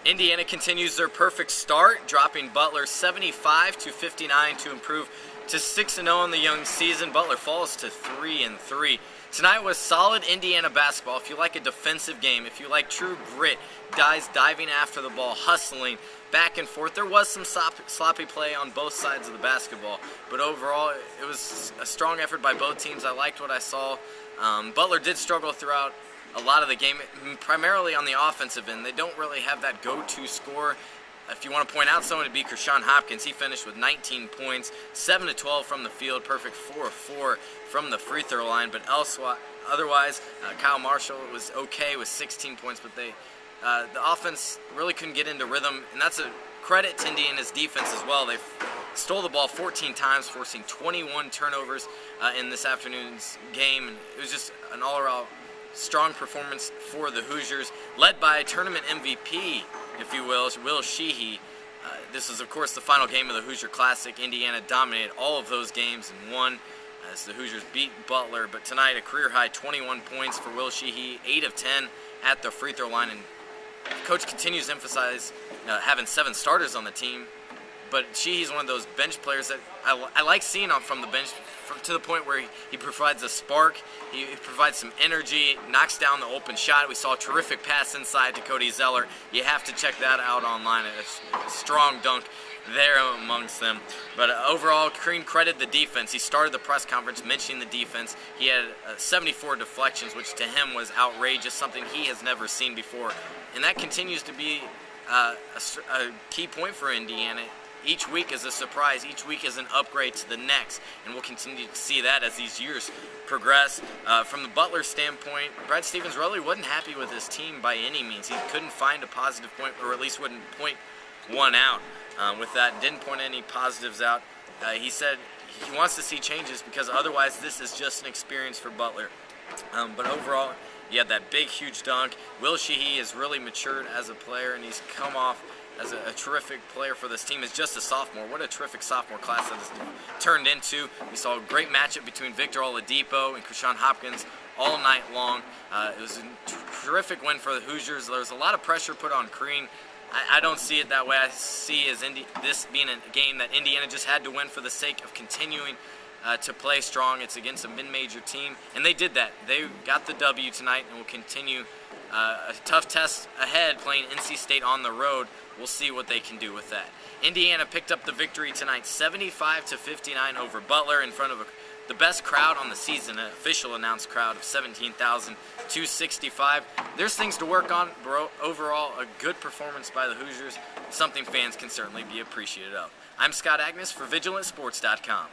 Indiana continues their perfect start, dropping Butler 75-59 to improve to 6-0 in the young season. Butler falls to 3-3. Tonight was solid Indiana basketball. If you like a defensive game, if you like true grit, guys diving after the ball, hustling back and forth, there was some sloppy play on both sides of the basketball. But overall, it was a strong effort by both teams. I liked what I saw. Butler did struggle throughout a lot of the game, primarily on the offensive end. They don't really have that go-to scorer. If you want to point out someone, it'd be Krishan Hopkins. He finished with 19 points, 7-12 from the field, perfect 4-4 from the free throw line. But otherwise, Kyle Marshall was okay with 16 points, but the offense really couldn't get into rhythm, and that's a credit to Indiana's defense as well. They stole the ball 14 times, forcing 21 turnovers in this afternoon's game, and it was just an all-around strong performance for the Hoosiers, led by tournament MVP, if you will Sheehy. This is, of course, the final game of the Hoosier Classic. Indiana dominated all of those games and won as the Hoosiers beat Butler. But tonight, a career-high 21 points for Will Sheehy, 8 of 10 at the free throw line. And Coach continues to emphasize having 7 starters on the team. But Sheehy's one of those bench players that I like seeing from the bench, to the point where he provides a spark, he provides some energy, knocks down the open shot. We saw a terrific pass inside to Cody Zeller. You have to check that out online. A strong dunk there amongst them. But overall, Crean credited the defense. He started the press conference mentioning the defense. He had 74 deflections, which to him was outrageous, something he has never seen before. And that continues to be a key point for Indiana. Each week is a surprise. Each week is an upgrade to the next, and we'll continue to see that as these years progress. From the Butler standpoint, Brad Stevens really wasn't happy with his team by any means. He couldn't find a positive point, or at least wouldn't point one out. With that, didn't point any positives out. He said he wants to see changes because otherwise this is just an experience for Butler. But overall, he had that big, huge dunk. Will Sheehy has really matured as a player, and he's come off as a terrific player for this team. Is just a sophomore. What a terrific sophomore class that has turned into. We saw a great matchup between Victor Oladipo and Krishan Hopkins all night long. It was a terrific win for the Hoosiers. There was a lot of pressure put on Crean. I don't see it that way. I see this being a game that Indiana just had to win for the sake of continuing to play strong. It's against a mid-major team, and they did that. They got the W tonight and will continue a tough test ahead, playing NC State on the road. We'll see what they can do with that. Indiana picked up the victory tonight, 75-59 over Butler, in front of the best crowd on the season, an official announced crowd of 17,265. There's things to work on, bro. Overall, a good performance by the Hoosiers, something fans can certainly be appreciative of. I'm Scott Agness for VigilantSports.com.